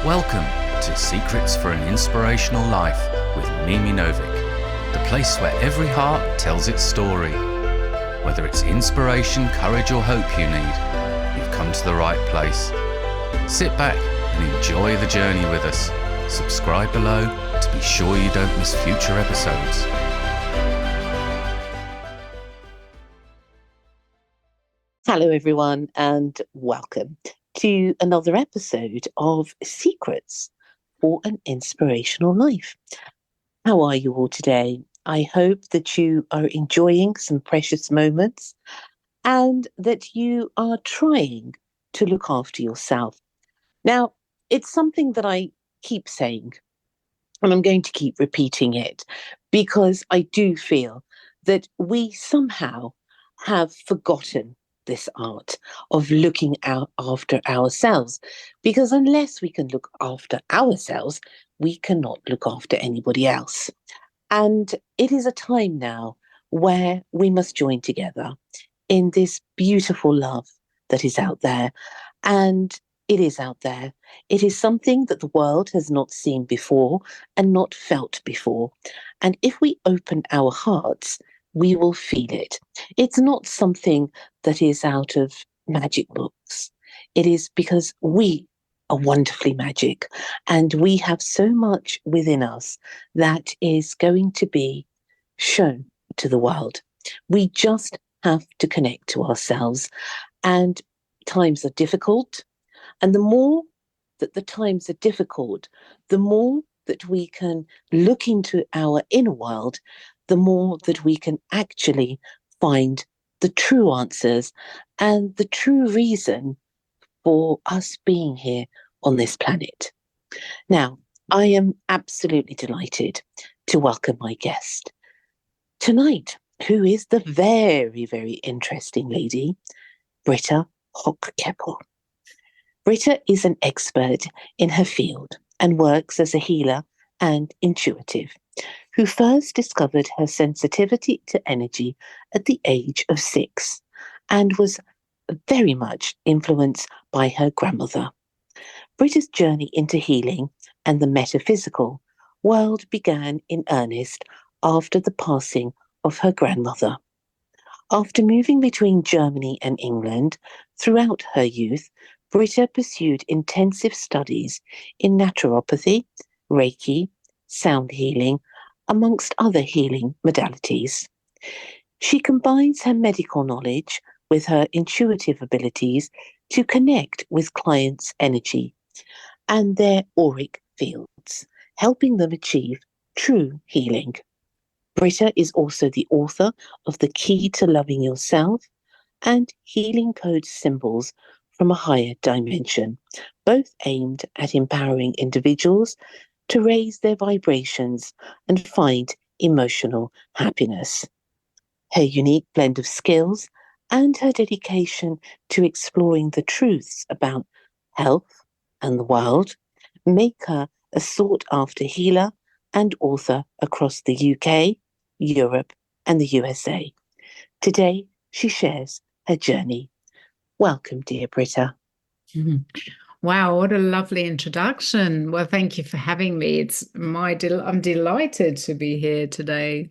Welcome to Secrets for an Inspirational Life with Mimi Novic, the place where every heart tells its story. Whether it's inspiration, courage or hope you need, you've come to the right place. Sit back and enjoy the journey with us. Subscribe below to be sure you don't miss future episodes. Hello everyone and welcome to another episode of Secrets for an Inspirational Life. How are you all today? I hope that you are enjoying some precious moments and that you are trying to look after yourself. Now, it's something that I keep saying, and I'm going to keep repeating it because I do feel that we somehow have forgotten this art of looking out after ourselves, because unless we can look after ourselves, we cannot look after anybody else. And it is a time now where we must join together in this beautiful love that is out there. And it is out there. It is something that the world has not seen before and not felt before. And if we open our hearts, we will feel it. It's not something that is out of magic books. It is because we are wonderfully magic and we have so much within us that is going to be shown to the world. We just have to connect to ourselves, and times are difficult. And the more that the times are difficult, the more that we can look into our inner world, the more that we can actually find the true answers and the true reason for us being here on this planet. Now, I am absolutely delighted to welcome my guest tonight, who is the very, very interesting lady, Britta Hochkeppel. Britta is an expert in her field and works as a healer and intuitive, who first discovered her sensitivity to energy at the age of 6 and was very much influenced by her grandmother. Britta's journey into healing and the metaphysical world began in earnest after the passing of her grandmother. After moving between Germany and England throughout her youth, Britta pursued intensive studies in naturopathy, Reiki, sound healing, amongst other healing modalities. She combines her medical knowledge with her intuitive abilities to connect with clients' energy and their auric fields, helping them achieve true healing. Britta is also the author of The Key to Loving Yourself and Healing Code Symbols from a Higher Dimension, both aimed at empowering individuals to raise their vibrations and find emotional happiness. Her unique blend of skills and her dedication to exploring the truths about health and the world make her a sought-after healer and author across the UK, Europe, and the USA. Today, she shares her journey. Welcome, dear Britta. Wow, what a lovely introduction. Well, thank you for having me. I'm delighted to be here today.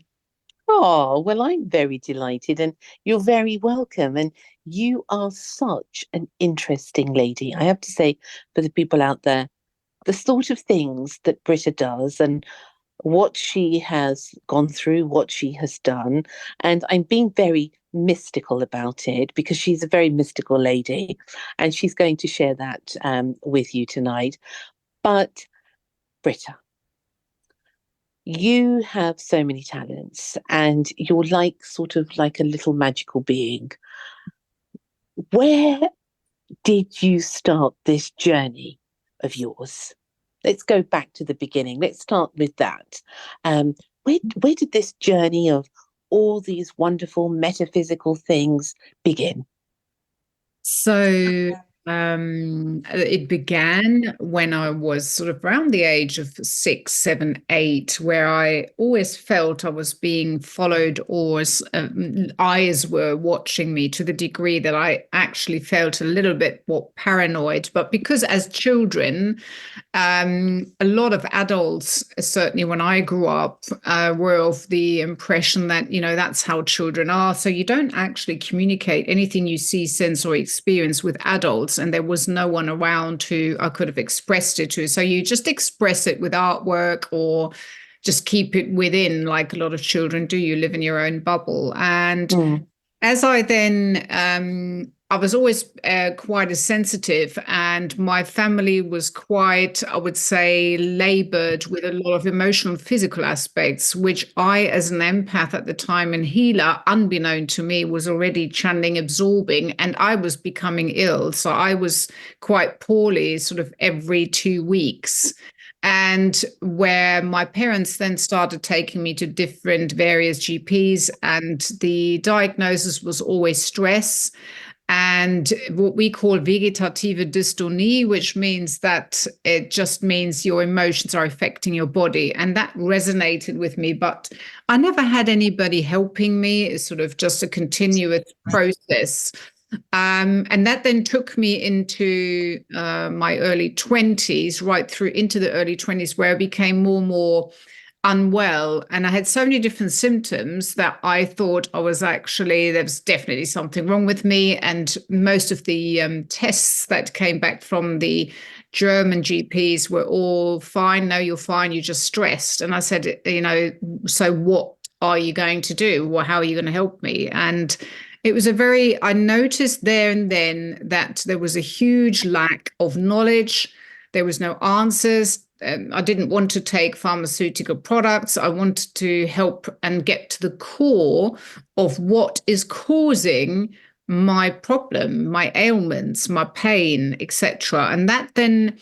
Oh, well, I'm very delighted and you're very welcome. And you are such an interesting lady. I have to say, for the people out there, the sort of things that Britta does and what she has gone through, what she has done. And I'm being very mystical about it because she's a very mystical lady and she's going to share that with you tonight. But Britta, you have so many talents and you're like sort of like a little magical being. Where did you start this journey of yours? Let's go back to the beginning. Let's start with that. Where did this journey of all these wonderful metaphysical things begin? So It began when I was sort of around the age of 6, 7, 8, where I always felt I was being followed, or eyes were watching me, to the degree that I actually felt a little bit more paranoid. But because as children, a lot of adults, certainly when I grew up, were of the impression that, that's how children are. So you don't actually communicate anything you see, sense, or experience with adults. And there was no one around who I could have expressed it to. So you just express it with artwork, or just keep it within, like a lot of children do. You live in your own bubble. And as I then, I was always quite a sensitive, and my family was quite, I would say, labored with a lot of emotional and physical aspects, which I, as an empath at the time and healer, unbeknown to me, was already channeling, absorbing, and I was becoming ill. So I was quite poorly sort of every 2 weeks. And where my parents then started taking me to different various GPs, and the diagnosis was always stress and what we call vegetative dystonie, which means that it just means your emotions are affecting your body. And that resonated with me, but I never had anybody helping me. It's sort of just a continuous process. And that then took me into my early 20s, right through into the early 20s, where I became more and more unwell. And I had so many different symptoms that I thought there was definitely something wrong with me. And most of the tests that came back from the German GPs were all fine. No, you're fine. You're just stressed. And I said, so what are you going to do? Well, how are you going to help me? And it was I noticed there and then that there was a huge lack of knowledge. There was no answers. I didn't want to take pharmaceutical products. I wanted to help and get to the core of what is causing my problem, my ailments, my pain, etc. And that then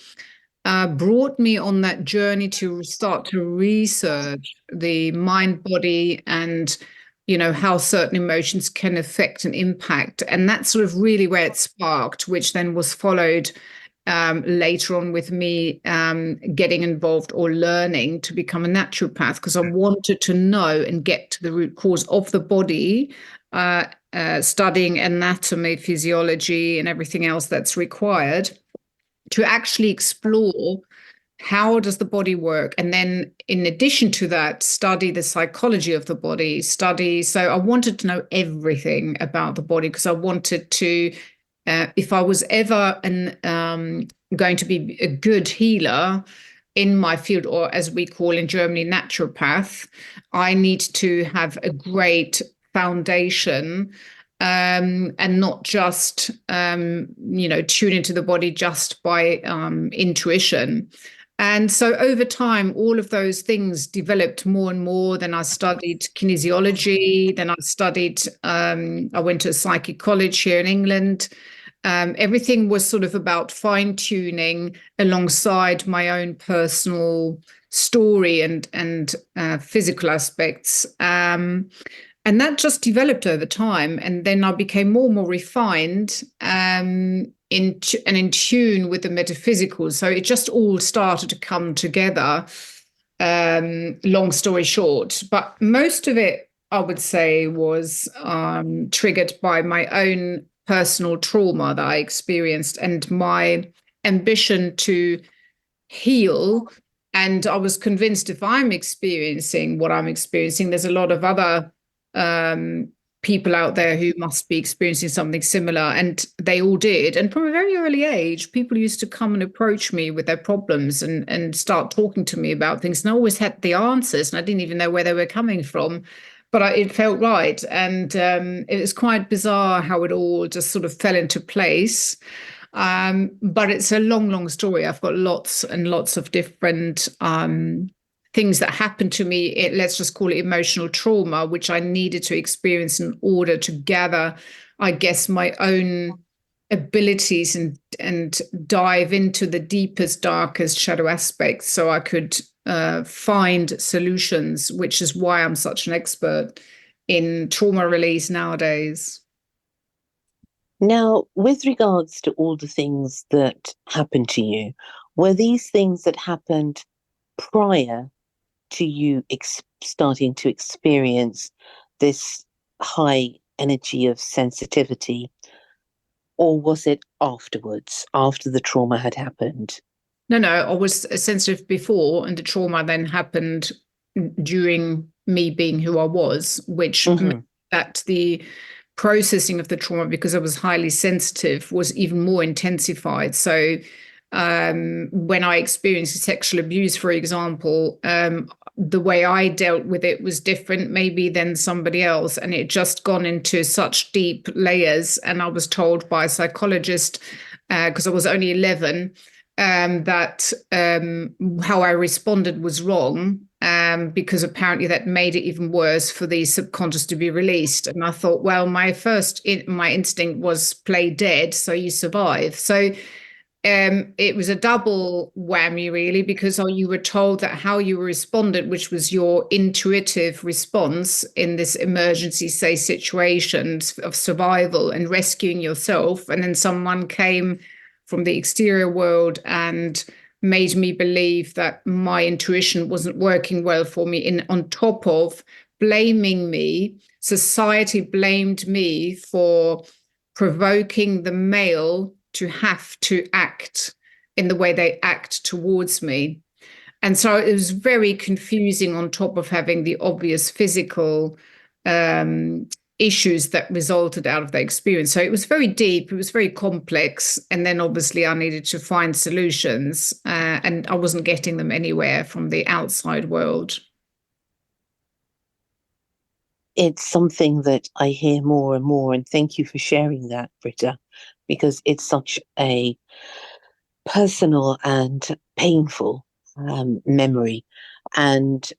brought me on that journey to start to research the mind, body, and how certain emotions can affect and impact. And that's sort of really where it sparked, which then was followed later on with me getting involved or learning to become a naturopath, because I wanted to know and get to the root cause of the body, studying anatomy, physiology, and everything else that's required to actually explore how does the body work, and then in addition to that, study the psychology of the body. So I wanted to know everything about the body, because I wanted to, if I was ever going to be a good healer in my field, or as we call in Germany, naturopath, I need to have a great foundation, and not just tune into the body just by intuition. And so over time, all of those things developed more and more. Then I studied kinesiology. Then I went to a psychic college here in England. Everything was sort of about fine-tuning alongside my own personal story and physical aspects. And that just developed over time. And then I became more and more refined in tune with the metaphysical. So it just all started to come together, long story short. But most of it, I would say, was triggered by my own personal trauma that I experienced and my ambition to heal. And I was convinced if I'm experiencing what I'm experiencing, there's a lot of other people out there who must be experiencing something similar, and they all did. And from a very early age, people used to come and approach me with their problems and start talking to me about things, and I always had the answers, and I didn't even know where they were coming from, but it felt right. And it was quite bizarre how it all just sort of fell into place. But it's a long story. I've got lots and lots of different things that happened to me, let's just call it emotional trauma, which I needed to experience in order to gather, I guess, my own abilities and dive into the deepest, darkest shadow aspects so I could find solutions, which is why I'm such an expert in trauma release nowadays. Now, with regards to all the things that happened to you, were these things that happened prior to you starting to experience this high energy of sensitivity, or was it afterwards, after the trauma had happened? No, I was sensitive before, and the trauma then happened during me being who I was, which meant that the processing of the trauma, because I was highly sensitive, was even more intensified. So when I experienced sexual abuse, for example, the way I dealt with it was different maybe than somebody else. And it just gone into such deep layers. And I was told by a psychologist, because I was only 11, that how I responded was wrong, because apparently that made it even worse for the subconscious to be released. And I thought, well, my instinct was play dead, so you survive. So it was a double whammy, really, because you were told that how you responded, which was your intuitive response in this emergency, say, situations of survival and rescuing yourself, and then someone came from the exterior world and made me believe that my intuition wasn't working well for me. On top of blaming me, society blamed me for provoking the male to have to act in the way they act towards me. And so it was very confusing, on top of having the obvious physical issues that resulted out of the experience. So it was very deep, it was very complex. And then obviously I needed to find solutions, and I wasn't getting them anywhere from the outside world. It's something that I hear more and more, and thank you for sharing that, Britta, because it's such a personal and painful memory. And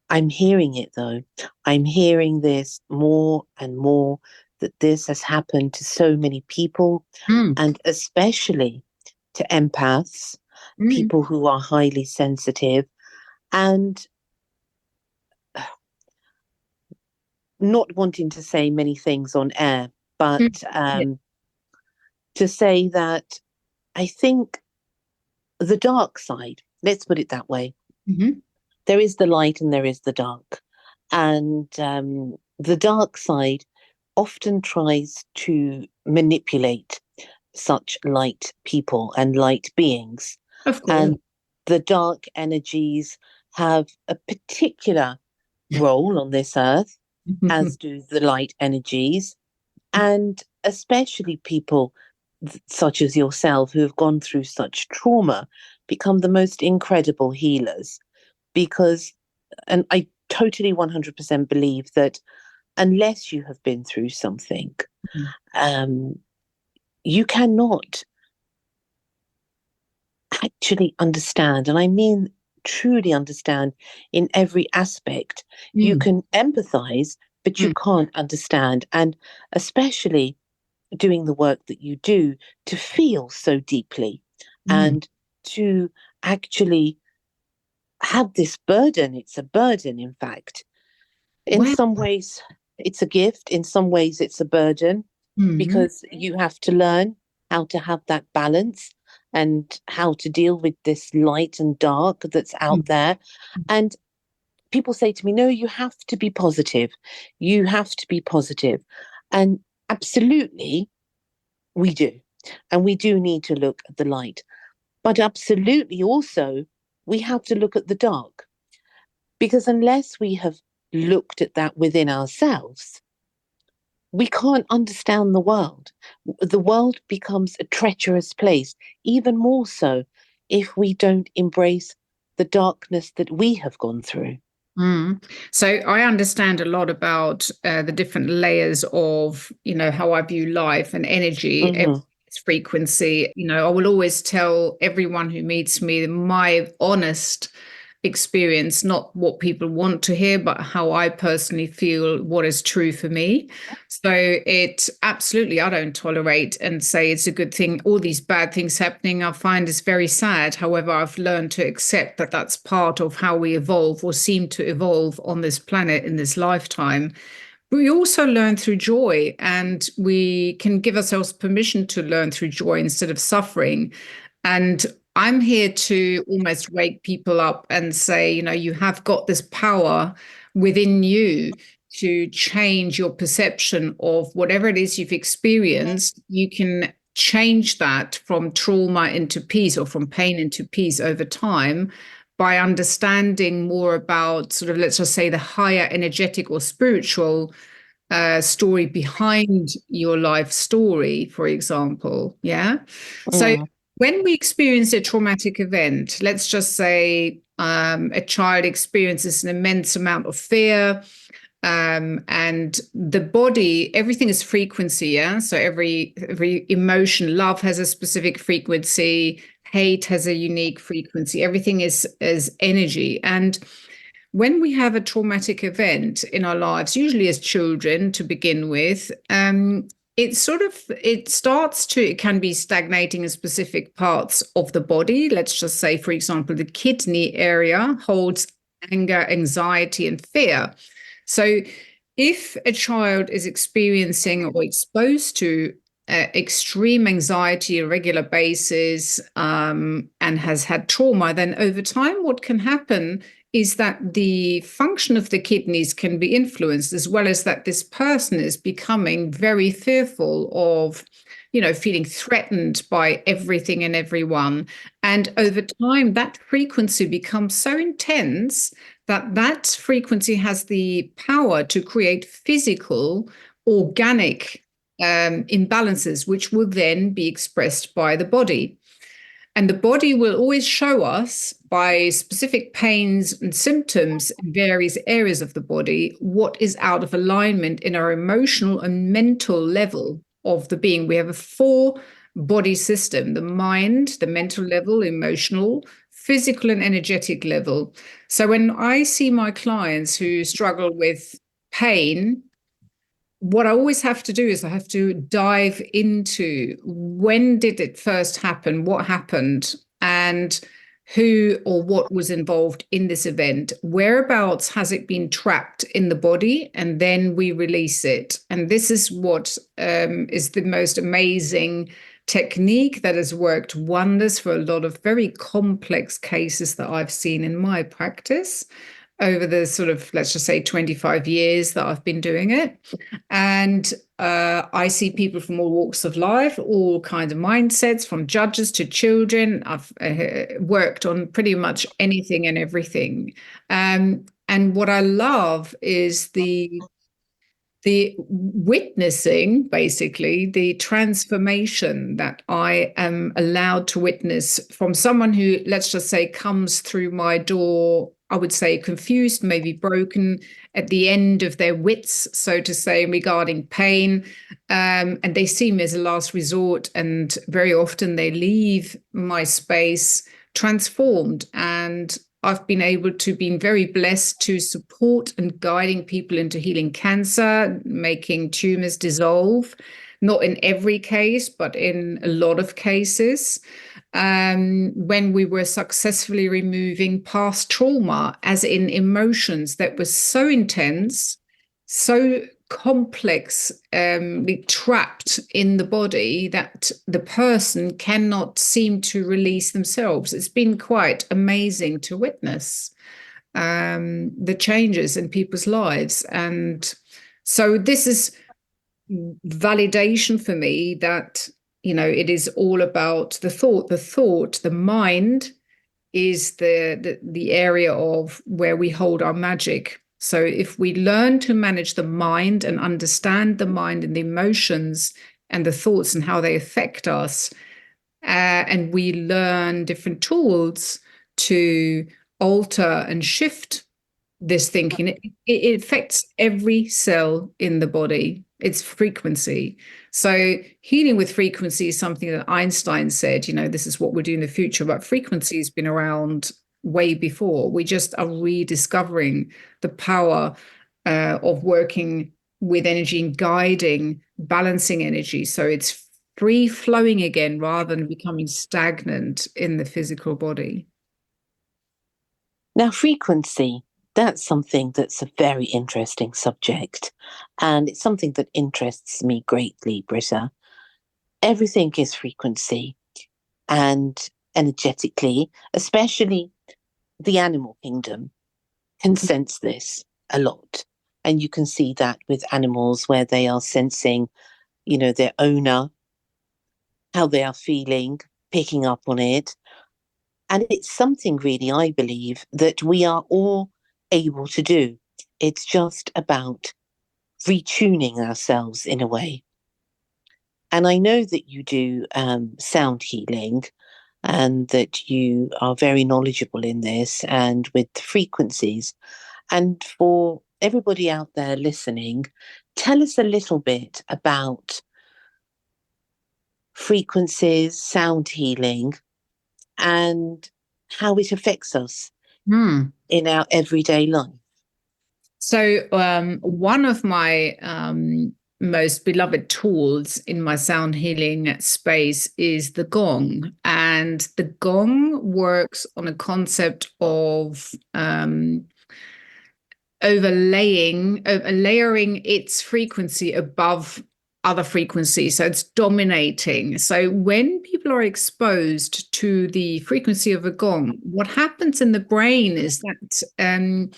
I'm hearing it, though. I'm hearing this more and more, that this has happened to so many people, and especially to empaths, people who are highly sensitive, and not wanting to say many things on air, but to say that I think the dark side, let's put it that way, there is the light and there is the dark. And the dark side often tries to manipulate such light people and light beings. Of course. And the dark energies have a particular role on this earth, as do the light energies. And especially people such as yourself who have gone through such trauma become the most incredible healers, because, and I totally 100% believe that unless you have been through something, you cannot actually understand, and I mean truly understand in every aspect. You can empathize, but you can't understand. And especially doing the work that you do, to feel so deeply and to actually have this burden. It's a burden, in fact. In some ways, it's a gift. In some ways, it's a burden, because you have to learn how to have that balance and how to deal with this light and dark that's out there. And people say to me, no, you have to be positive. You have to be positive. And absolutely, we do. And we do need to look at the light. But absolutely also, we have to look at the dark. Because unless we have looked at that within ourselves, we can't understand the world. The world becomes a treacherous place, even more so if we don't embrace the darkness that we have gone through. So I understand a lot about the different layers of, how I view life and energy, its frequency. I will always tell everyone who meets me my honest experience, not what people want to hear, but how I personally feel, what is true for me. So it absolutely, I don't tolerate and say it's a good thing. All these bad things happening, I find is very sad. However, I've learned to accept that that's part of how we evolve or seem to evolve on this planet in this lifetime. we also learn through joy, and we can give ourselves permission to learn through joy instead of suffering. And I'm here to almost wake people up and say, you have got this power within you to change your perception of whatever it is you've experienced. You can change that from trauma into peace, or from pain into peace over time, by understanding more about sort of, let's just say, the higher energetic or spiritual story behind your life story, for example. Yeah. So when we experience a traumatic event, let's just say a child experiences an immense amount of fear, and the body, everything is frequency. Yeah. So every emotion, love has a specific frequency, hate has a unique frequency, everything is energy. And when we have a traumatic event in our lives, usually as children to begin with, it can be stagnating in specific parts of the body. Let's just say, for example, the kidney area holds anger, anxiety, and fear. So if a child is experiencing or exposed to extreme anxiety on a regular basis, and has had trauma, then over time what can happen is that the function of the kidneys can be influenced, as well as that this person is becoming very fearful of, feeling threatened by everything and everyone. And over time, that frequency becomes so intense that frequency has the power to create physical, organic imbalances, which will then be expressed by the body. And the body will always show us by specific pains and symptoms in various areas of the body what is out of alignment in our emotional and mental level of the being. We have a 4-body system: the mind, the mental level, emotional, physical, and energetic level. So when I see my clients who struggle with pain, what I always have to do is I have to dive into, when did it first happen, what happened, and who or what was involved in this event, whereabouts has it been trapped in the body, and then we release it. And this is what is the most amazing technique that has worked wonders for a lot of very complex cases that I've seen in my practice over the sort of, let's just say, 25 years that I've been doing it. And I see people from all walks of life, all kinds of mindsets, from judges to children. I've worked on pretty much anything and everything. And what I love is the witnessing, basically, the transformation that I am allowed to witness from someone who, let's just say, comes through my door, I would say confused, maybe broken, at the end of their wits, so to say, regarding pain. And they see me as a last resort. And very often they leave my space transformed. And I've been able to be very blessed to support and guiding people into healing cancer, making tumors dissolve, not in every case, but in a lot of cases. When we were successfully removing past trauma, as in emotions that were so intense, so complex, trapped in the body, that the person cannot seem to release themselves. It's been quite amazing to witness the changes in people's lives. And so this is validation for me that, it is all about the thought. The mind is the area of where we hold our magic. So if we learn to manage the mind and understand the mind and the emotions and the thoughts and how they affect us, and we learn different tools to alter and shift this thinking, it affects every cell in the body. It's frequency. So healing with frequency is something that Einstein said, this is what we'll do in the future, but frequency has been around way before. We just are rediscovering the power of working with energy and guiding, balancing energy. So it's free flowing again, rather than becoming stagnant in the physical body. Now, frequency, That's something that's a very interesting subject. And it's something that interests me greatly, Britta. Everything is frequency, and energetically, especially the animal kingdom, can sense this a lot. And you can see that with animals where they are sensing, their owner, how they are feeling, picking up on it. And it's something really, I believe, that we are all able to do. It's just about retuning ourselves in a way. And I know that you do sound healing and that you are very knowledgeable in this and with frequencies. And for everybody out there listening, tell us a little bit about frequencies, sound healing, and how it affects us in our everyday life. So one of my most beloved tools in my sound healing space is the gong. And the gong works on a concept of layering its frequency above other frequencies. So it's dominating. So when people are exposed to the frequency of a gong, what happens in the brain is that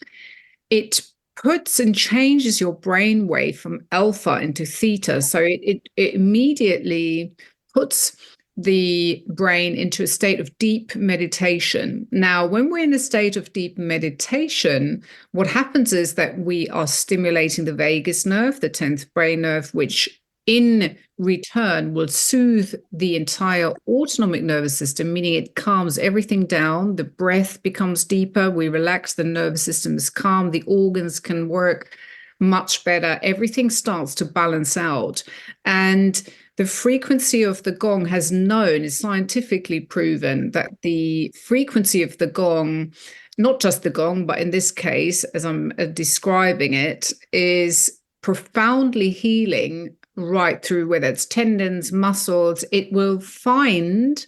it puts and changes your brain wave from alpha into theta. So it immediately puts the brain into a state of deep meditation. Now, when we're in a state of deep meditation, what happens is that we are stimulating the vagus nerve, the 10th brain nerve, which in return will soothe the entire autonomic nervous system, meaning it calms everything down. The breath becomes deeper. We relax. The nervous system is calm. The organs can work much better. Everything starts to balance out. And the frequency of the gong is scientifically proven that the frequency of the gong, not just the gong, but in this case, as I'm describing it, is profoundly healing right through, whether it's tendons, muscles. It will find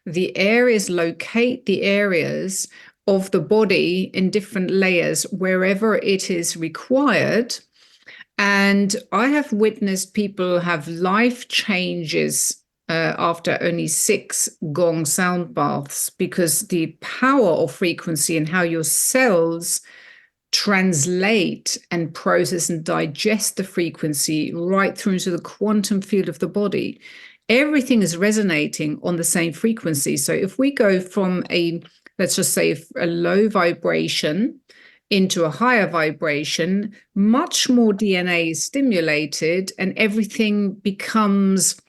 the areas, locate the areas of the body in different layers wherever it is required. And I have witnessed people have life changes after only 6 gong sound baths, because the power of frequency and how your cells translate and process and digest the frequency right through into the quantum field of the body. Everything is resonating on the same frequency. So if we go from let's just say a low vibration into a higher vibration, much more DNA is stimulated and everything becomes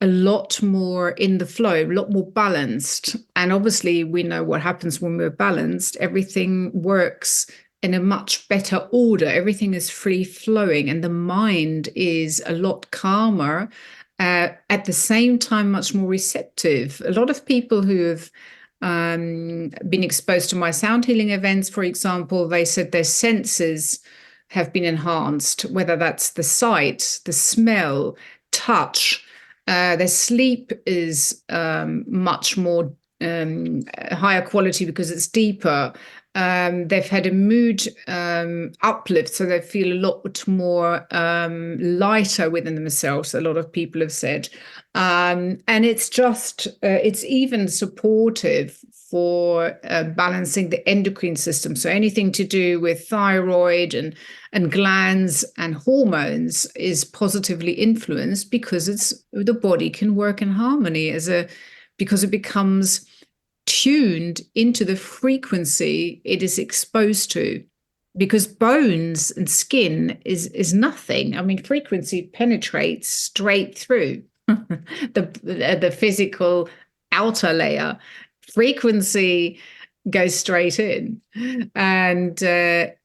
a lot more in the flow, a lot more balanced. And obviously we know what happens when we're balanced. Everything works in a much better order. Everything is free flowing and the mind is a lot calmer, at the same time much more receptive. A lot of people who have been exposed to my sound healing events, for example, they said their senses have been enhanced, whether that's the sight, the smell, touch. Their sleep is much more higher quality because it's deeper. They've had a mood uplift, so they feel a lot more lighter within themselves, a lot of people have said. And it's just, it's even supportive for balancing the endocrine system. So anything to do with thyroid and glands and hormones is positively influenced, because the body can work in harmony because it becomes tuned into the frequency it is exposed to, because bones and skin is nothing. I mean, frequency penetrates straight through the physical outer layer. Frequency goes straight in, and it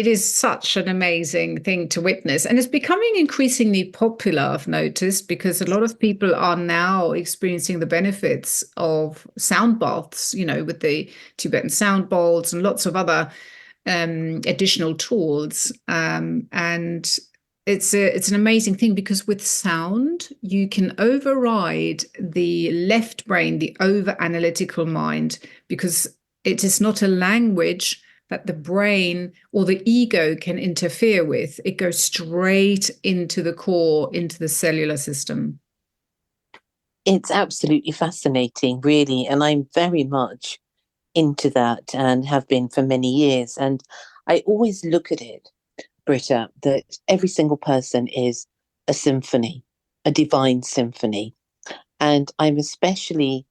is such an amazing thing to witness. And it's becoming increasingly popular, I've noticed, because a lot of people are now experiencing the benefits of sound baths, with the Tibetan sound bowls and lots of other additional tools. And it's an amazing thing, because with sound, you can override the left brain, the over-analytical mind, because it is not a language, that the brain or the ego can interfere with. It goes straight into the core, into the cellular system. It's absolutely fascinating, really. And I'm very much into that and have been for many years. And I always look at it, Britta, that every single person is a symphony, a divine symphony. And I'm especially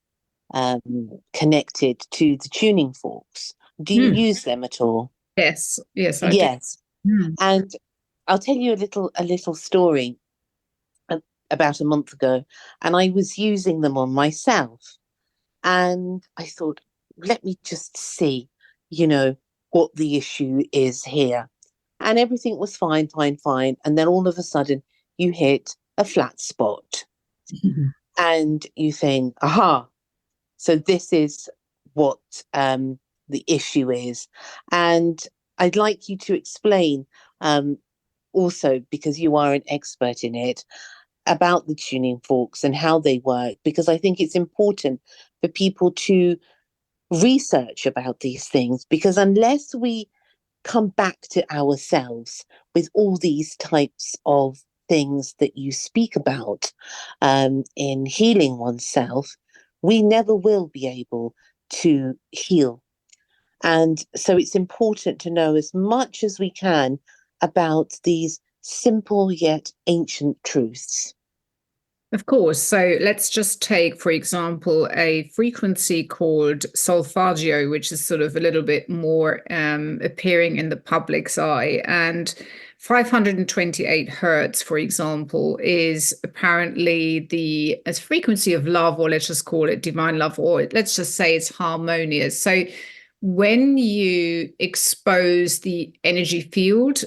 connected to the tuning forks. Do you use them at all? Yes, I do. Yes. And I'll tell you a little story about a month ago, and I was using them on myself. And I thought, let me just see, what the issue is here. And everything was fine, fine, fine. And then all of a sudden, you hit a flat spot. And you think, aha, so this is what the issue is. And I'd like you to explain also, because you are an expert in it, about the tuning forks and how they work, because I think it's important for people to research about these things, because unless we come back to ourselves with all these types of things that you speak about in healing oneself, we never will be able to heal. And so it's important to know as much as we can about these simple yet ancient truths. Of course. So let's just take, for example, a frequency called solfeggio, which is sort of a little bit more appearing in the public's eye. And 528 hertz, for example, is apparently the frequency of love, or let's just call it divine love, or let's just say it's harmonious. So when you expose the energy field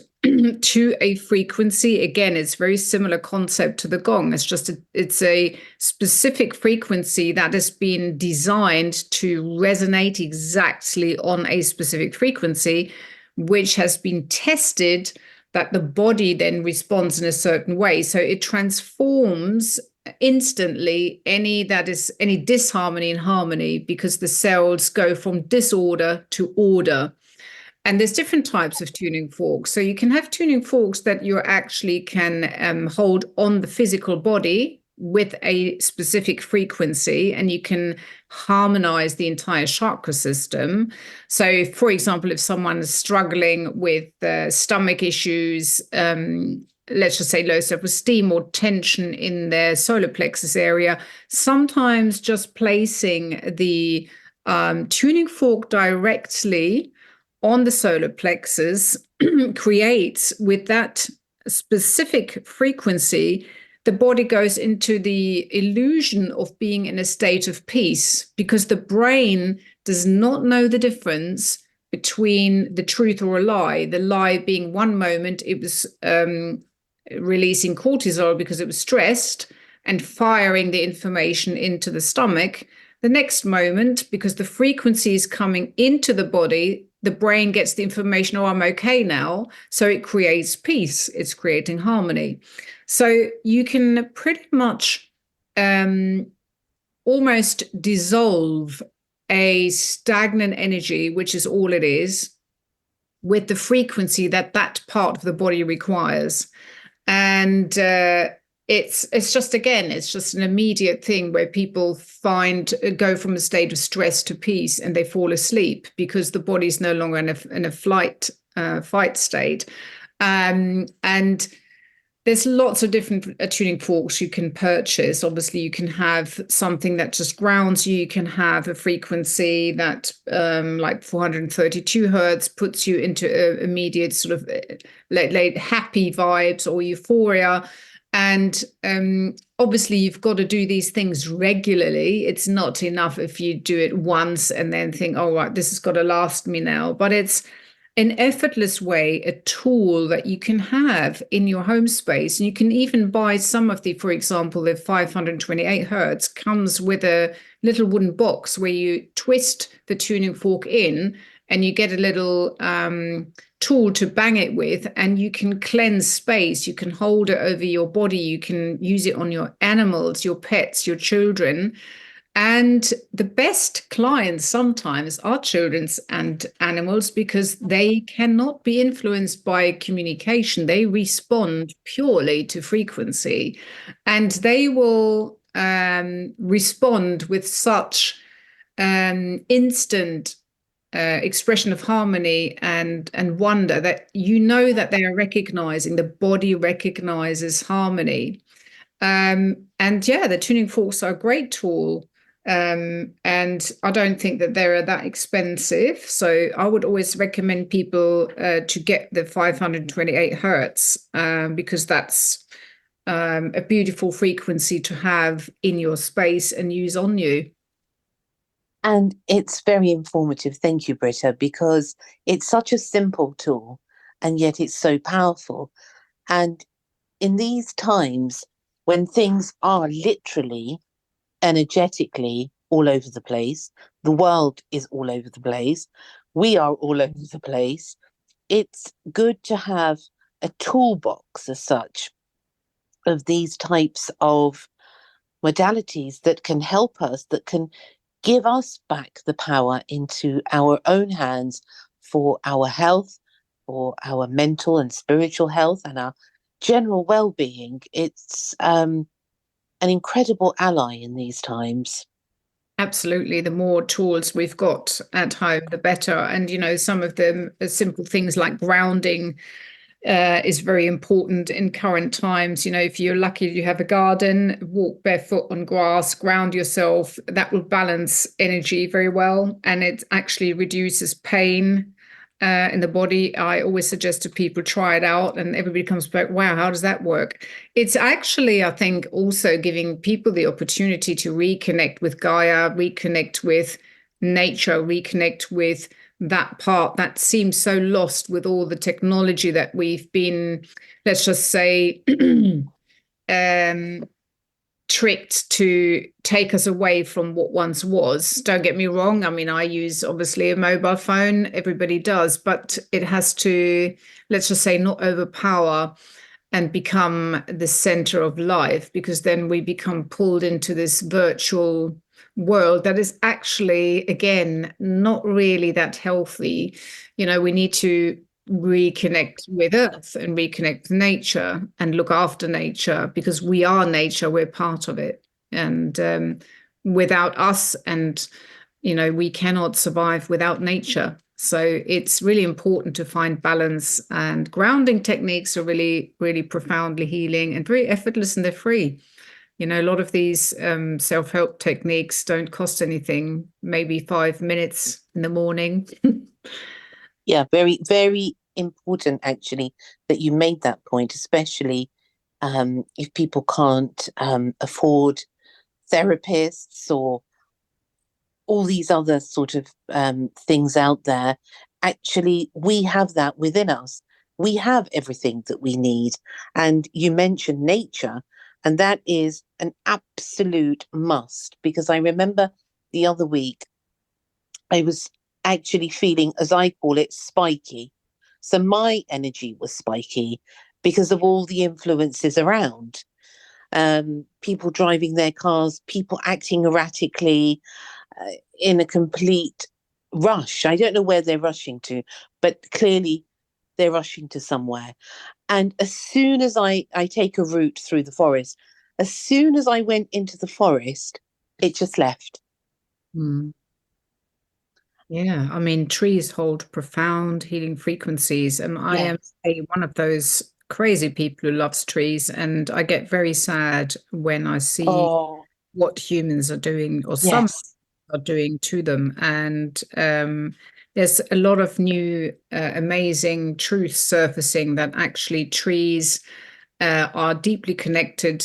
to a frequency, again, it's very similar concept to the gong. It's a specific frequency that has been designed to resonate exactly on a specific frequency, which has been tested that the body then responds in a certain way. So it transforms instantly any disharmony in harmony, because the cells go from disorder to order. And there's different types of tuning forks. So you can have tuning forks that you actually can hold on the physical body with a specific frequency, and you can harmonize the entire chakra system. So, for example, if someone is struggling with stomach issues, let's just say low self-esteem or tension in their solar plexus area, sometimes just placing the tuning fork directly on the solar plexus creates, with that specific frequency, the body goes into the illusion of being in a state of peace, because the brain does not know the difference between the truth or a lie. The lie being one moment it was releasing cortisol because it was stressed and firing the information into the stomach. The next moment, because the frequency is coming into the body, the brain gets the information, oh, I'm okay now. So it creates peace. It's creating harmony. So you can pretty much almost dissolve a stagnant energy, which is all it is, with the frequency that part of the body requires. And it's just an immediate thing where people go from a state of stress to peace, and they fall asleep because the body's no longer in a fight state. And there's lots of different tuning forks you can purchase. Obviously, you can have something that just grounds you. You can have a frequency that, like 432 hertz, puts you into immediate sort of like happy vibes or euphoria. And obviously, you've got to do these things regularly. It's not enough if you do it once and then think, oh, right, this has got to last me now. But it's an effortless way, a tool that you can have in your home space. And you can even buy some of the, for example, the 528 hertz comes with a little wooden box where you twist the tuning fork in, and you get a little tool to bang it with, and you can cleanse space. You can hold it over your body. You can use it on your animals, your pets, your children. And the best clients sometimes are children and animals, because they cannot be influenced by communication. They respond purely to frequency, and they will respond with such instant expression of harmony and wonder that that they are recognizing, the body recognizes harmony. And yeah, the tuning forks are a great tool. And I don't think that they're that expensive. So I would always recommend people to get the 528 hertz, because that's a beautiful frequency to have in your space and use on you. And it's very informative. Thank you, Britta, because it's such a simple tool and yet it's so powerful. And in these times when things are literally, energetically all over the place, the world is all over the place, we are all over the place, it's good to have a toolbox as such of these types of modalities that can help us, that can give us back the power into our own hands for our health, for our mental and spiritual health, and our general well-being. It's an incredible ally in these times. Absolutely. The more tools we've got at home, the better. And, some of them are simple things like grounding is very important in current times. If you're lucky you have a garden, walk barefoot on grass, ground yourself. That will balance energy very well, and it actually reduces pain in the body. I always suggest to people try it out, and everybody comes back, wow, how does that work? It's actually, I think, also giving people the opportunity to reconnect with Gaia, reconnect with nature, reconnect with that part that seems so lost with all the technology that we've been, let's just say, tricked to take us away from what once was. Don't get me wrong. I mean, I use obviously a mobile phone. Everybody does, but it has to, let's just say, not overpower and become the center of life, because then we become pulled into this virtual world that is actually, again, not really that healthy. We need to reconnect with earth and reconnect with nature and look after nature, because we are nature, we're part of it. And without us, and we cannot survive without nature. So it's really important to find balance, and grounding techniques are really, really profoundly healing and very effortless, and they're free. A lot of these self-help techniques don't cost anything, maybe 5 minutes in the morning. Yeah, very, very important, actually, that you made that point, especially if people can't afford therapists or all these other sort of things out there. Actually, we have that within us. We have everything that we need. And you mentioned nature, and that is an absolute must, because I remember the other week I was actually feeling, as I call it, spiky. So my energy was spiky because of all the influences around. People driving their cars, people acting erratically, in a complete rush. I don't know where they're rushing to, but clearly they're rushing to somewhere. And as soon as I take a route through the forest, as soon as I went into the forest, it just left. Yeah, I mean, trees hold profound healing frequencies, and I am one of those crazy people who loves trees, and I get very sad when I see what humans are doing, or some are doing to them. And there's a lot of new amazing truth surfacing, that actually trees are deeply connected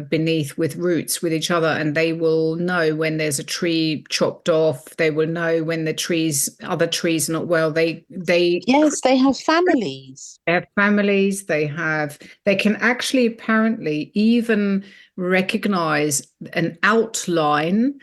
beneath with roots with each other, and they will know when there's a tree chopped off. They will know when the other trees are not well. They have families. They have families. They can actually apparently even recognize an outline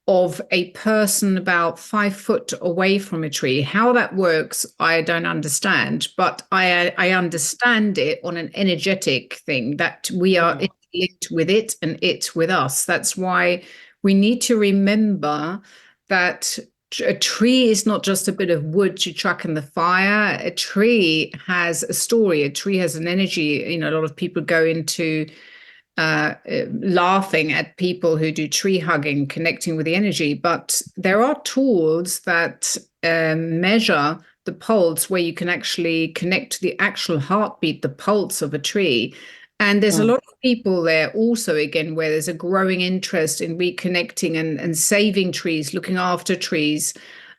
of a person about 5 foot away from a tree. How that works, I don't understand, but I understand it on an energetic thing, that we are linked with it and it with us. That's why we need to remember that a tree is not just a bit of wood you chuck in the fire. A tree has a story. A tree has an energy. You know, a lot of people go into laughing at people who do tree hugging, connecting with the energy. But there are tools that measure the pulse, where you can actually connect to the actual heartbeat, the pulse of a tree. And there's a lot of people there also, again, where there's a growing interest in reconnecting and saving trees, looking after trees.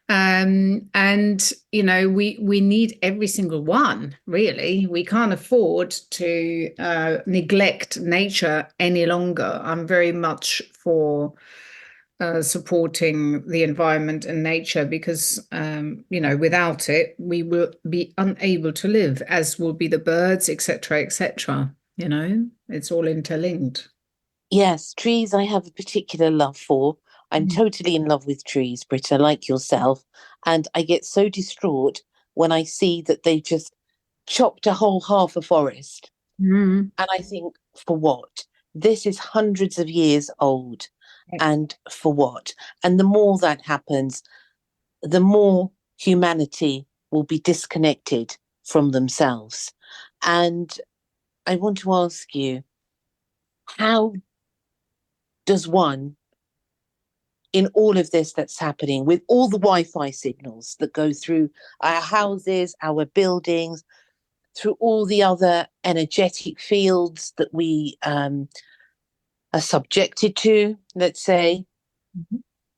And, you know, we need every single one, really. We can't afford to neglect nature any longer. I'm very much for supporting the environment and nature, because, you know, without it, we will be unable to live, as will be the birds, etc., etc. You know, it's all interlinked. Yes, trees I have a particular love for. I'm totally in love with trees, Britta, like yourself. And I get so distraught when I see that they just chopped a whole half a forest. Mm. And I think, for what? This is hundreds of years old. And for what? And the more that happens, the more humanity will be disconnected from themselves. And I want to ask you, how does one, in all of this that's happening, with all the Wi-Fi signals that go through our houses, our buildings, through all the other energetic fields that we are subjected to, let's say,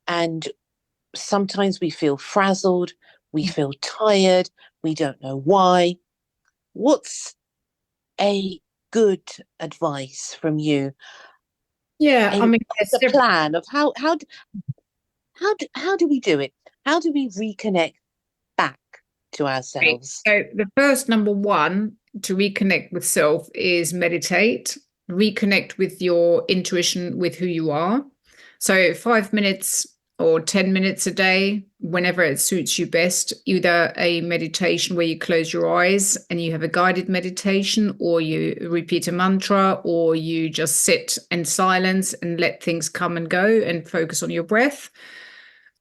and sometimes we feel frazzled, we feel tired, we don't know why. What's a good advice from you? Yeah, I mean, A plan of how do we do it? How do we reconnect back to ourselves? so the first number one to reconnect with self is meditate, reconnect with your intuition, with who you are. So 5 minutes or 10 minutes a day, whenever it suits you best, either a meditation where you close your eyes and you have a guided meditation, or you repeat a mantra, or you just sit in silence and let things come and go and focus on your breath.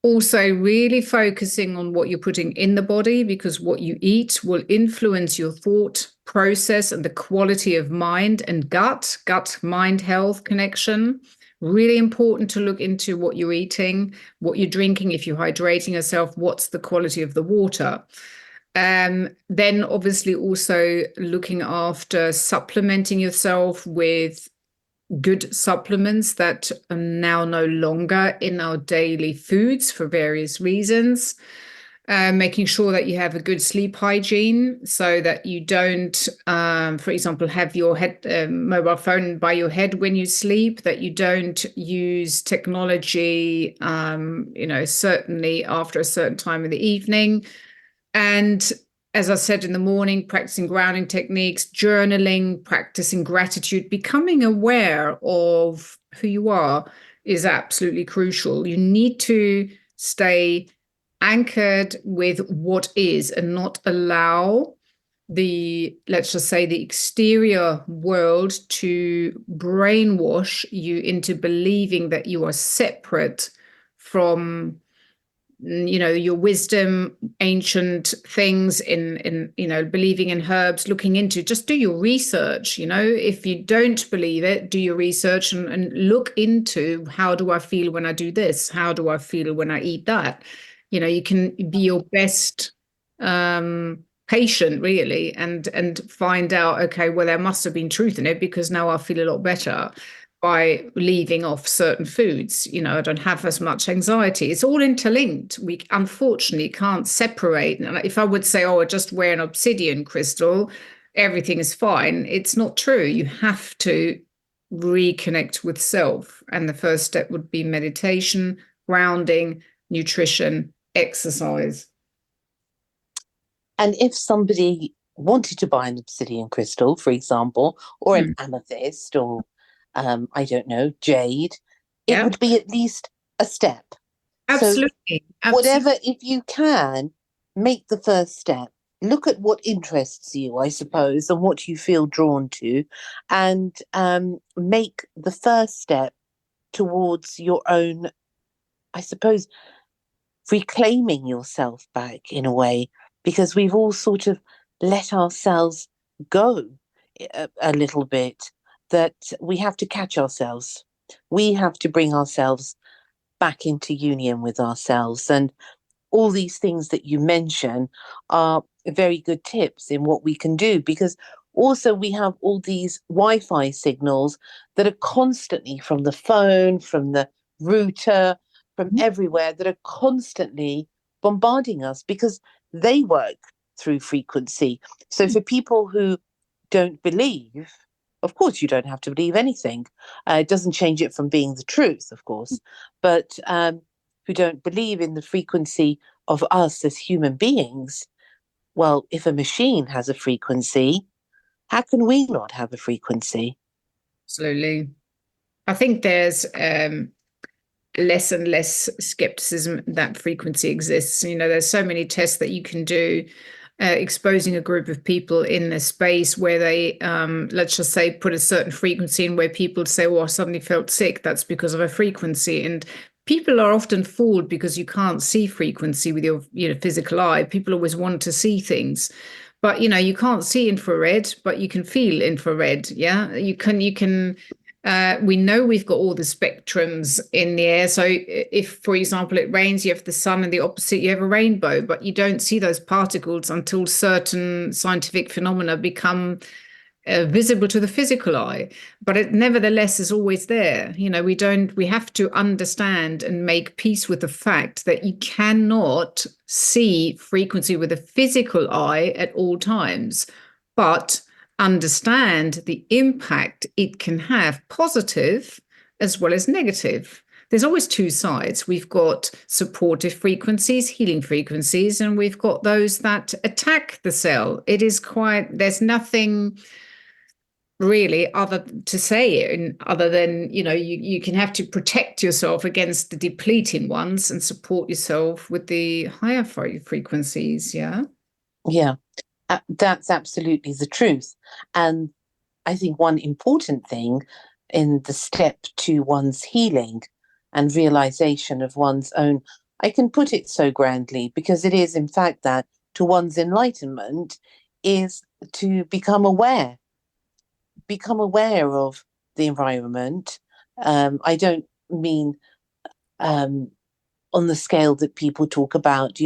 Also, really focusing on what you're putting in the body, because what you eat will influence your thought process and the quality of mind and gut mind health connection. Really important to look into what you're eating, what you're drinking, if you're hydrating yourself, what's the quality of the water. Then obviously also looking after supplementing yourself with good supplements that are now no longer in our daily foods for various reasons. Making sure that you have a good sleep hygiene, so that you don't, for example, have your mobile phone by your head when you sleep, that you don't use technology, certainly after a certain time in the evening. And as I said, in the morning, practicing grounding techniques, journaling, practicing gratitude, becoming aware of who you are is absolutely crucial. You need to stay anchored with what is, and not allow let's just say, the exterior world to brainwash you into believing that you are separate from, you know, your wisdom, ancient things, in you know, believing in herbs, looking into, just do your research. You know, if you don't believe it, do your research and look into, how do I feel when I do this? How do I feel when I eat that? You know, you can be your best patient, really, and find out, okay, well, there must have been truth in it, because now I feel a lot better by leaving off certain foods. You know, I don't have as much anxiety. It's all interlinked. We unfortunately can't separate. If I would say, oh, I just wear an obsidian crystal, everything is fine, it's not true. You have to reconnect with self. And the first step would be meditation, grounding, nutrition, exercise. And if somebody wanted to buy an obsidian crystal, for example, or an amethyst, or I don't know, jade, it would be at least a step. Absolutely. So whatever, if you can, make the first step. Look at what interests you, I suppose, and what you feel drawn to, and make the first step towards your own, I suppose, reclaiming yourself back in a way, because we've all sort of let ourselves go a little bit, that we have to catch ourselves. We have to bring ourselves back into union with ourselves. And all these things that you mention are very good tips in what we can do, because also we have all these Wi-Fi signals that are constantly from the phone, from the router, from everywhere, that are constantly bombarding us because they work through frequency. So for people who don't believe, of course, you don't have to believe anything. It doesn't change it from being the truth, of course. But who don't believe in the frequency of us as human beings, well, if a machine has a frequency, how can we not have a frequency? Absolutely. I think there's less and less skepticism that frequency exists. You know, there's so many tests that you can do, exposing a group of people in a space where they, let's just say, put a certain frequency in, where people say, well, I suddenly felt sick. That's because of a frequency. And people are often fooled because you can't see frequency with your, physical eye. People always want to see things. But you can't see infrared, but you can feel infrared. Yeah, you can. We know we've got all the spectrums in the air. So if, for example, it rains, you have the sun, and the opposite, you have a rainbow, but you don't see those particles until certain scientific phenomena become visible to the physical eye. But it nevertheless is always there. We have to understand and make peace with the fact that you cannot see frequency with a physical eye at all times, but understand the impact it can have, positive as well as negative. There's always two sides. We've got supportive frequencies, healing frequencies, and we've got those that attack the cell. There's nothing really other to say other than, you can have to protect yourself against the depleting ones and support yourself with the higher frequencies. Yeah. Yeah. That's absolutely the truth. And I think one important thing in the step to one's healing and realization of one's own, I can put it so grandly, because it is in fact that, to one's enlightenment, is to become aware of the environment. I don't mean on the scale that people talk about,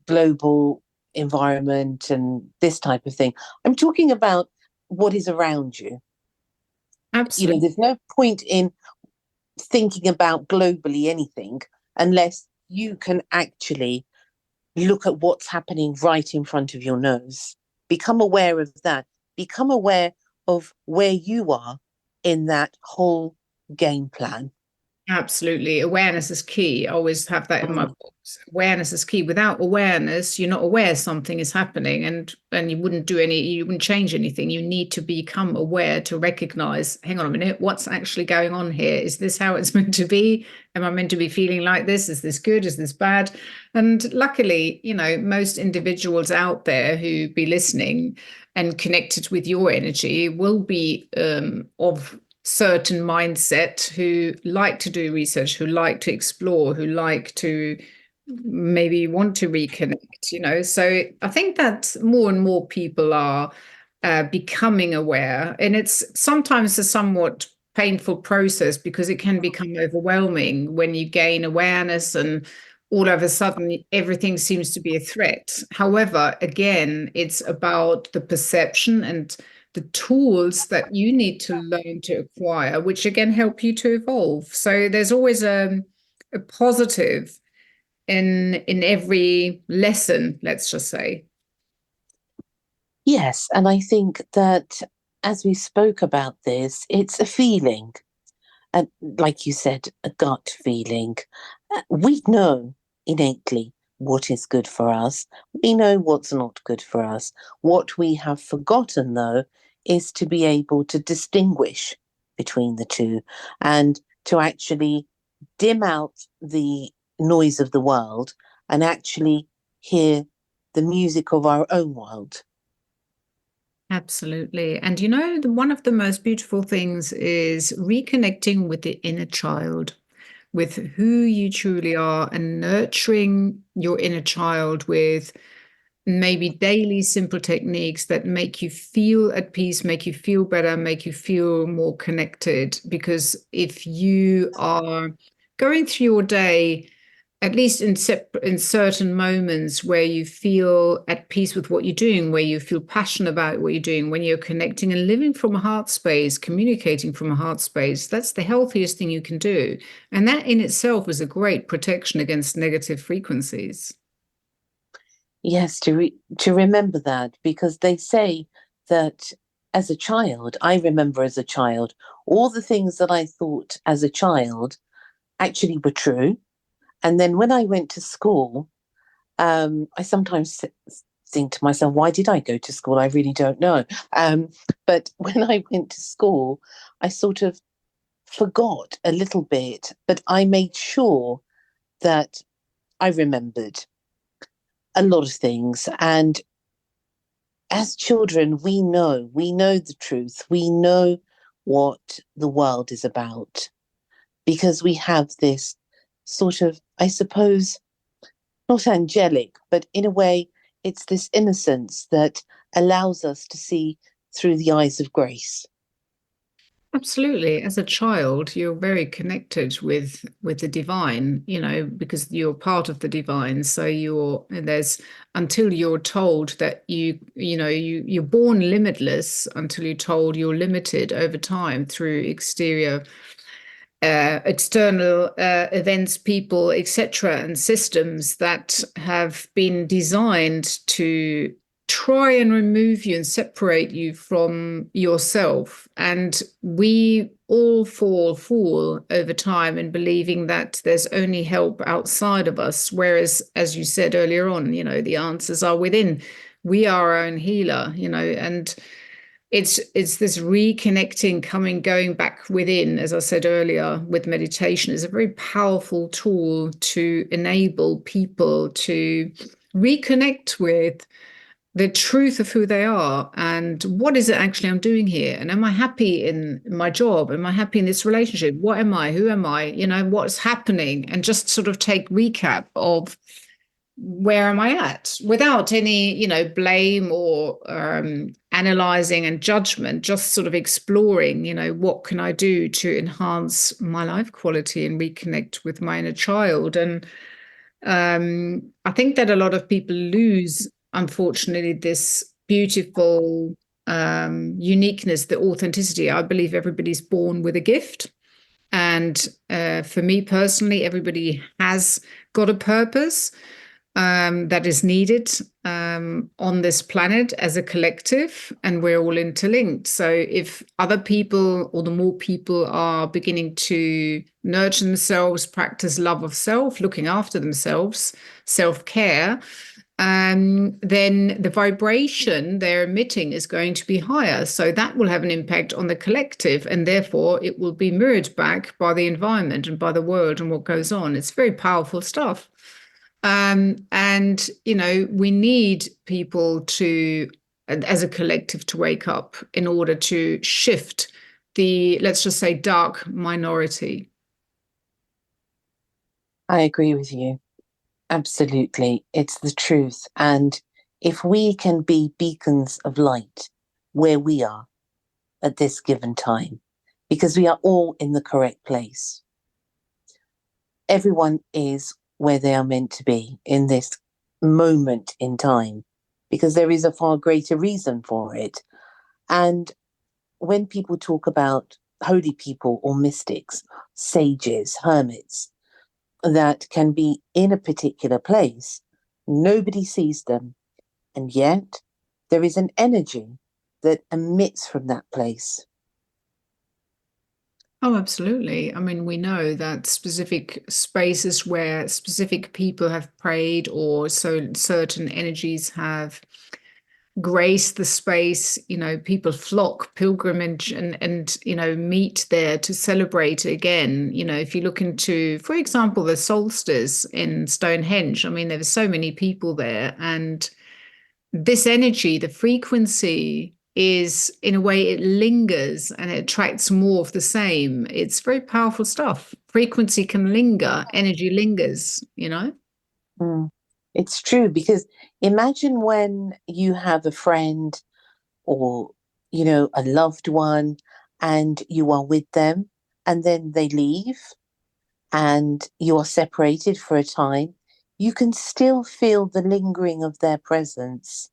global environment and this type of thing. I'm talking about what is around you. Absolutely. There's no point in thinking about globally anything unless you can actually look at what's happening right in front of your nose. Become aware of that. Become aware of where you are in that whole game plan. Absolutely. Awareness is key. I always have that in my books. Awareness is key. Without awareness, you're not aware something is happening, and you wouldn't change anything. You need to become aware to recognize, hang on a minute, what's actually going on here? Is this how it's meant to be? Am I meant to be feeling like this? Is this good? Is this bad? And luckily, most individuals out there who be listening and connected with your energy will be of certain mindset, who like to do research, who like to explore, who like to maybe want to reconnect, so I think that more and more people are becoming aware, and it's sometimes a somewhat painful process, because it can become overwhelming when you gain awareness and all of a sudden everything seems to be a threat. However, again, it's about the perception and the tools that you need to learn to acquire, which again help you to evolve. So there's always a positive in every lesson, let's just say. Yes, and I think that as we spoke about this, it's a feeling. And like you said, a gut feeling. We know innately what is good for us. We know what's not good for us. What we have forgotten, though, is to be able to distinguish between the two, and to actually dim out the noise of the world and actually hear the music of our own world. Absolutely. And one of the most beautiful things is reconnecting with the inner child, with who you truly are, and nurturing your inner child with maybe daily simple techniques that make you feel at peace, make you feel better, make you feel more connected. Because if you are going through your day, at least in certain moments where you feel at peace with what you're doing, where you feel passionate about what you're doing, when you're connecting and living from a heart space, communicating from a heart space, that's the healthiest thing you can do. And that in itself is a great protection against negative frequencies. Yes, to remember that, because they say that as a child, I remember as a child, all the things that I thought as a child actually were true. And then when I went to school, I sometimes think to myself, why did I go to school? I really don't know. But when I went to school, I sort of forgot a little bit, but I made sure that I remembered a lot of things. And as children, we know the truth. We know what the world is about because we have this sort of, I suppose, not angelic, but in a way, it's this innocence that allows us to see through the eyes of grace. Absolutely. As a child, you're very connected with the divine, because you're part of the divine. So there's until you're told that you're born limitless, until you're told you're limited over time through external events, people, etc., and systems that have been designed to try and remove you and separate you from yourself. And we all fall over time in believing that there's only help outside of us. Whereas, as you said earlier on, the answers are within. We are our own healer, and it's this reconnecting, going back within, as I said earlier, with meditation is a very powerful tool to enable people to reconnect with the truth of who they are and what is it actually I'm doing here, and am I happy in my job, am I happy in this relationship, what am I, who am I, what's happening, and just sort of take recap of where am I at without any, blame or analyzing and judgment, just sort of exploring, what can I do to enhance my life quality and reconnect with my inner child. And I think that a lot of people lose, unfortunately, this beautiful uniqueness, the authenticity. I believe everybody's born with a gift. And for me personally, everybody has got a purpose that is needed on this planet as a collective, and we're all interlinked. So if other people, or the more people, are beginning to nurture themselves, practice love of self, looking after themselves, self-care, then the vibration they're emitting is going to be higher. So that will have an impact on the collective, and therefore it will be mirrored back by the environment and by the world and what goes on. It's very powerful stuff. And, we need people to, as a collective, to wake up in order to shift the, let's just say, dark minority. I agree with you. Absolutely. It's the truth. And if we can be beacons of light where we are at this given time, because we are all in the correct place, everyone is where they are meant to be in this moment in time, because there is a far greater reason for it. And when people talk about holy people or mystics, sages, hermits, that can be in a particular place, nobody sees them. And yet there is an energy that emits from that place. Oh, absolutely. I mean, we know that specific spaces where specific people have prayed, or so certain energies have graced the space, people flock, pilgrimage, and meet there to celebrate again. If you look into, for example, the solstice in Stonehenge, I mean, there were so many people there, and this energy, the frequency is, in a way, it lingers and it attracts more of the same. It's very powerful stuff. Frequency can linger, energy lingers, you know? Mm. It's true, because imagine when you have a friend or, a loved one, and you are with them and then they leave and you are separated for a time. You can still feel the lingering of their presence.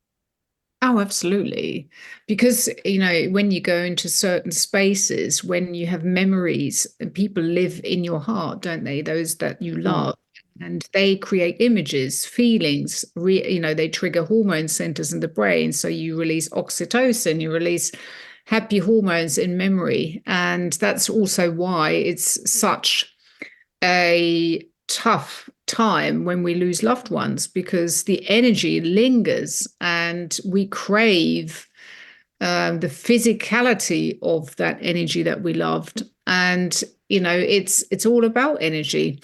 Oh, absolutely. Because, when you go into certain spaces, when you have memories, people live in your heart, don't they? Those that you Mm. love. And they create images, feelings, they trigger hormone centers in the brain. So you release oxytocin, you release happy hormones in memory. And that's also why it's such a tough time when we lose loved ones, because the energy lingers and we crave the physicality of that energy that we loved. And it's all about energy.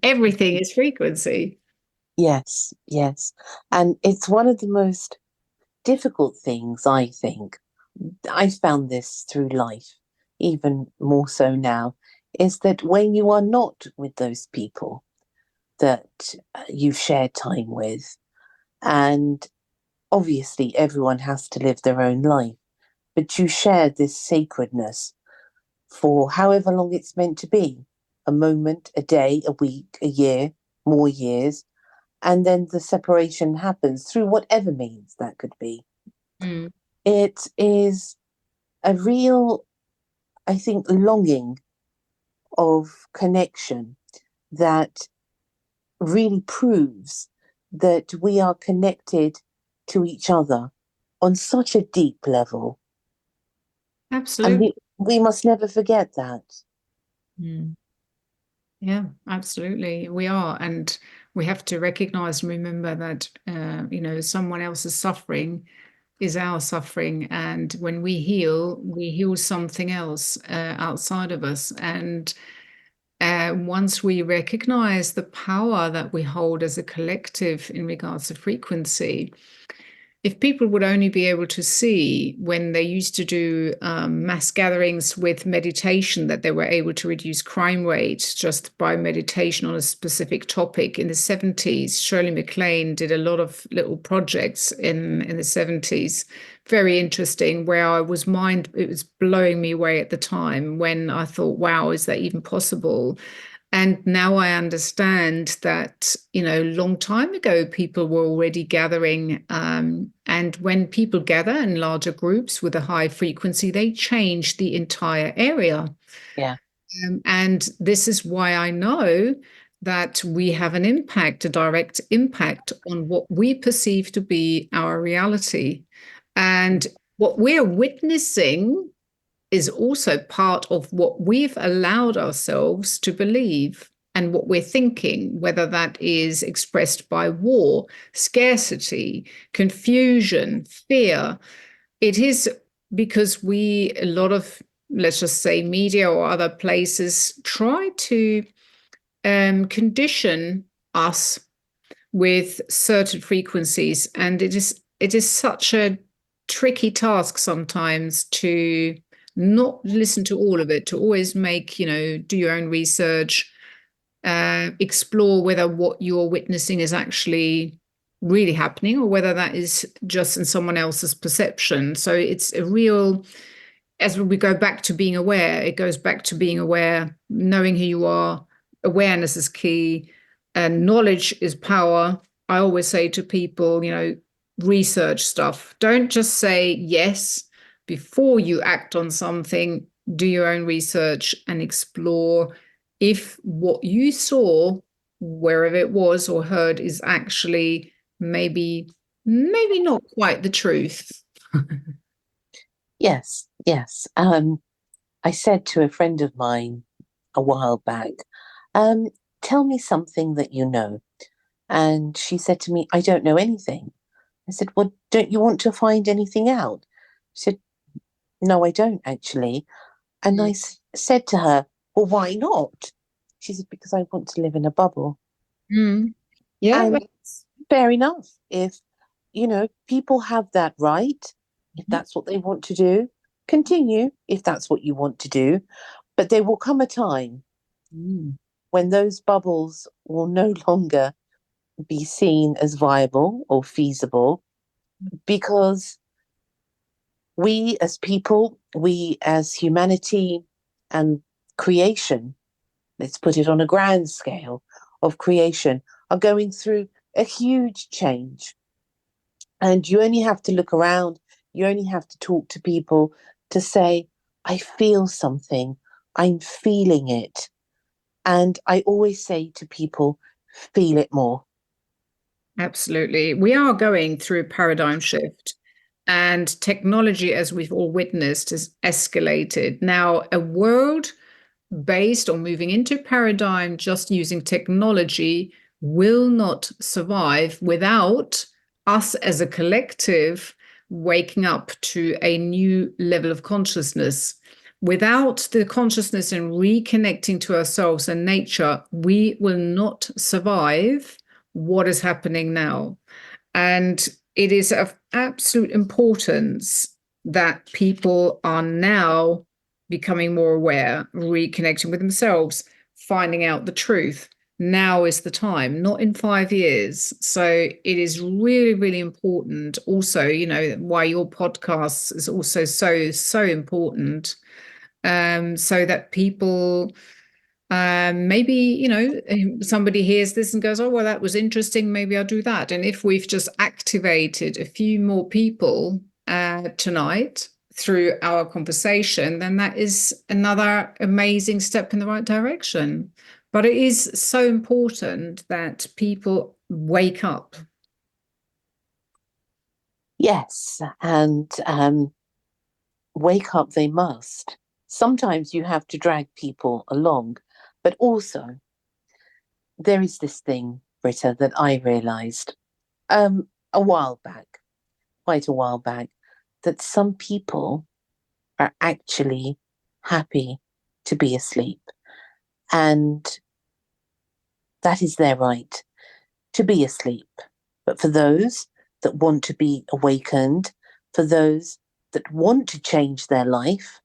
Everything is frequency. Yes, yes. And it's one of the most difficult things, I think. I found this through life, even more so now, is that when you are not with those people that you've shared time with, and obviously everyone has to live their own life, but you share this sacredness for however long it's meant to be, a moment, a day, a week, a year, more years, and then the separation happens through whatever means that could be. Mm. It is a real, I think, longing of connection that really proves that we are connected to each other on such a deep level. And Absolutely. we must never forget that. Mm. Yeah, absolutely. We are. And we have to recognize and remember that, someone else's suffering is our suffering. And when we heal something else outside of us. And once we recognize the power that we hold as a collective in regards to frequency, if people would only be able to see when they used to do mass gatherings with meditation, that they were able to reduce crime rates just by meditation on a specific topic. In the 70s, Shirley MacLaine did a lot of little projects in the 70s. Very interesting, where it was blowing me away at the time, when I thought, wow, is that even possible? And now I understand that, long time ago, people were already gathering. And when people gather in larger groups with a high frequency, they change the entire area. Yeah. And this is why I know that we have an impact, a direct impact on what we perceive to be our reality. And what we're witnessing is also part of what we've allowed ourselves to believe and what we're thinking, whether that is expressed by war, scarcity, confusion, fear. It is because a lot of, let's just say, media or other places try to condition us with certain frequencies. And it is such a tricky task sometimes to not listen to all of it, to always do your own research, explore whether what you're witnessing is actually really happening or whether that is just in someone else's perception. So it's a real, as we go back to being aware, it goes back to being aware, knowing who you are. Awareness is key, and knowledge is power. I always say to people, research stuff. Don't just say yes before you act on something. Do your own research and explore if what you saw, wherever it was or heard, is actually maybe not quite the truth. Yes, yes. I said to a friend of mine a while back, um, tell me something that you know. And she said to me, I don't know anything. I said, well, don't you want to find anything out? She said, no, I don't actually. And I said to her, well, why not? She said, because I want to live in a bubble. Mm. Yeah, And fair enough. If, people have that right, If that's what they want to do, continue if that's what you want to do. But there will come a time when those bubbles will no longer be seen as viable or feasible, because we as people, we as humanity and creation, let's put it on a grand scale of creation, are going through a huge change. And you only have to look around, you only have to talk to people to say, I feel something, I'm feeling it. And I always say to people, feel it more. Absolutely. We are going through a paradigm shift, and technology, as we've all witnessed, has escalated. Now, a world based on moving into paradigm just using technology will not survive without us as a collective waking up to a new level of consciousness. Without the consciousness and reconnecting to ourselves and nature, we will not survive what is happening now. And it is of absolute importance that people are now becoming more aware, reconnecting with themselves, finding out the truth. Now is the time, not in 5 years. So it is really, really important. Also, why your podcast is also so important, so that people maybe, somebody hears this and goes, oh, well, that was interesting. Maybe I'll do that. And if we've just activated a few more people tonight through our conversation, then that is another amazing step in the right direction. But it is so important that people wake up. Yes, and wake up they must. Sometimes you have to drag people along, but also there is this thing, Britta, that I realised quite a while back, that some people are actually happy to be asleep. And that is their right, to be asleep. But for those that want to be awakened, for those that want to change their life,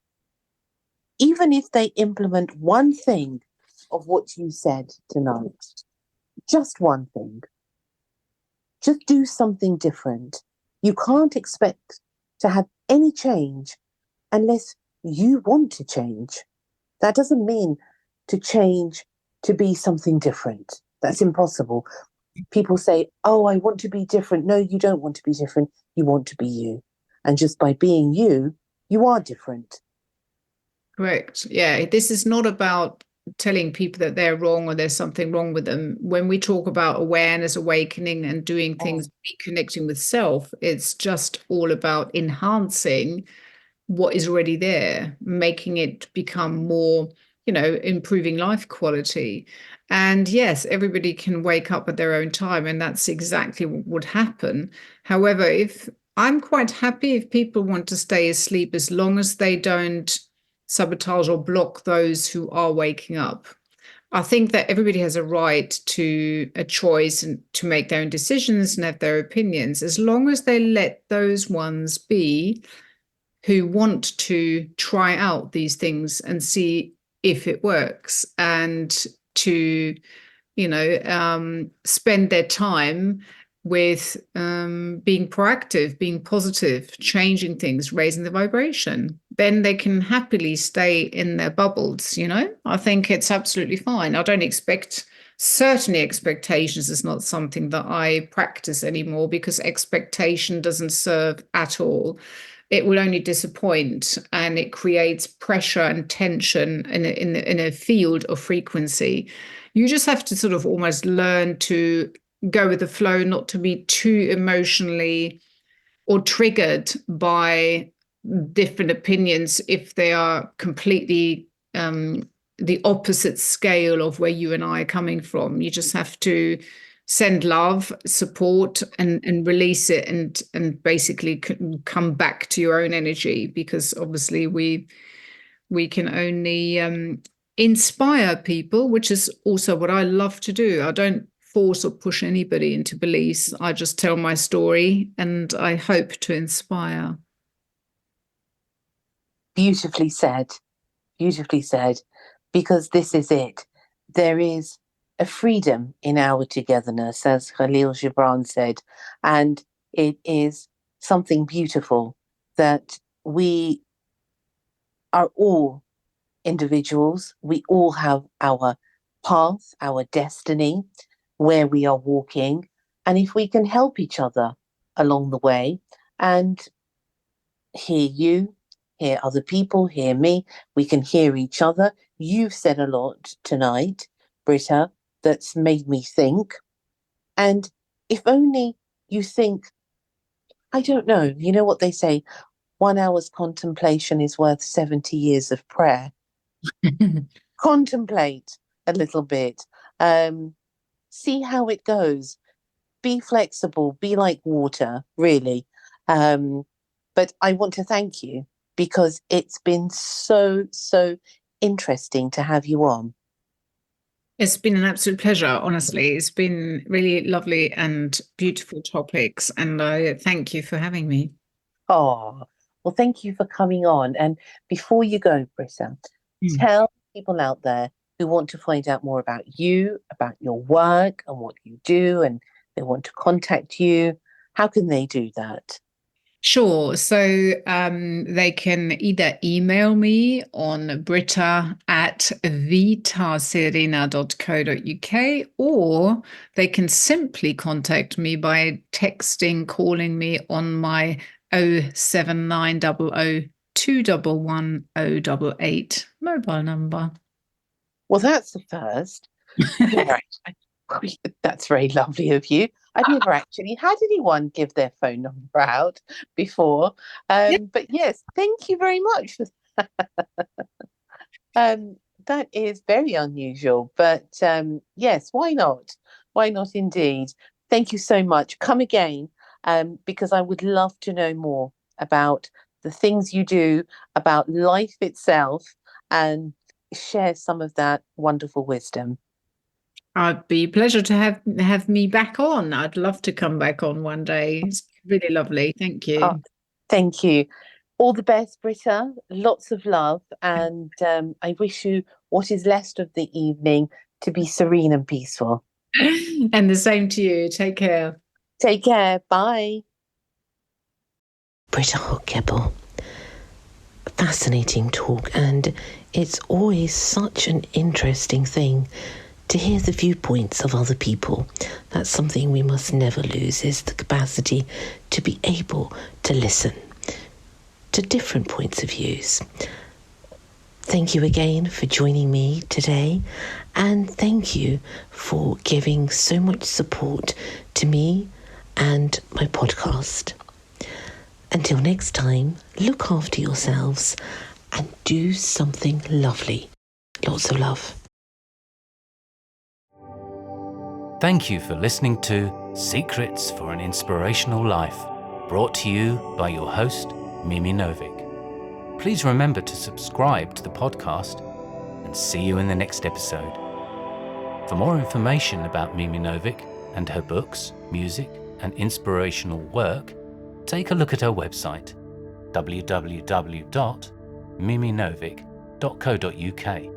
even if they implement one thing of what you said tonight, just one thing, just do something different. You can't expect to have any change unless you want to change. That doesn't mean to change to be something different. That's impossible. People say, oh, I want to be different. No, you don't want to be different. You want to be you. And just by being you, you are different. Correct. Yeah, this is not about telling people that they're wrong or there's something wrong with them. When we talk about awareness, awakening, and doing things, reconnecting with self, it's just all about enhancing what is already there, making it become more, improving life quality. And yes, everybody can wake up at their own time, and that's exactly what would happen. However, if I'm quite happy if people want to stay asleep, as long as they don't sabotage or block those who are waking up. I think that everybody has a right to a choice and to make their own decisions and have their opinions, as long as they let those ones be who want to try out these things and see if it works, and to, spend their time with being proactive, being positive, changing things, raising the vibration. Then they can happily stay in their bubbles, I think it's absolutely fine. I don't certainly expectations is not something that I practice anymore, because expectation doesn't serve at all. It will only disappoint, and it creates pressure and tension in a field of frequency. You just have to sort of almost learn to go with the flow, not to be too emotionally or triggered by different opinions if they are completely the opposite scale of where you and I are coming from. You just have to send love, support, and release it, and basically come back to your own energy, because obviously we can only inspire people, which is also what I love to do. I don't force or push anybody into beliefs. I just tell my story, and I hope to inspire. Beautifully said. Beautifully said. Because this is it. There is a freedom in our togetherness, as Khalil Gibran said, and it is something beautiful that we are all individuals. We all have our path, our destiny, where we are walking. And if we can help each other along the way and hear you, hear other people, hear me, we can hear each other. You've said a lot tonight, Britta, that's made me think. And if only you think, I don't know, you know what they say, 1 hour's contemplation is worth 70 years of prayer. Contemplate a little bit, see how it goes, be flexible, be like water, really. But I want to thank you because it's been so interesting to have you on. It's been an absolute pleasure, honestly. It's been really lovely and beautiful topics, and I thank you for having me. Oh, well, thank you for coming on. And before you go, Britta, tell people out there who want to find out more about you, about your work and what you do, and they want to contact you, how can they do that? Sure. So they can either email me on britta@vitaserena.co.uk, or they can simply contact me by calling me on my 07900 211 088 mobile number. Well, that's the first. That's very lovely of you. I've never actually had anyone give their phone number out before. But yes, thank you very much for that is very unusual. But yes, why not? Why not indeed? Thank you so much. Come again, because I would love to know more about the things you do, about life itself, and share some of that wonderful wisdom. I'd be a pleasure to have me back on. I'd love to come back on one day. It's really lovely. Thank you. Oh, thank you. All the best, Britta. Lots of love. And I wish you what is left of the evening to be serene and peaceful. And the same to you. Take care. Take care. Bye. Britta Hochkeppel. Fascinating talk. And it's always such an interesting thing to hear the viewpoints of other people. That's something we must never lose, is the capacity to be able to listen to different points of views. Thank you again for joining me today, and thank you for giving so much support to me and my podcast. Until next time, look after yourselves and do something lovely. Lots of love. Thank you for listening to Secrets for an Inspirational Life, brought to you by your host, Mimi Novic. Please remember to subscribe to the podcast, and see you in the next episode. For more information about Mimi Novic and her books, music, and inspirational work, take a look at her website, www.miminovic.co.uk.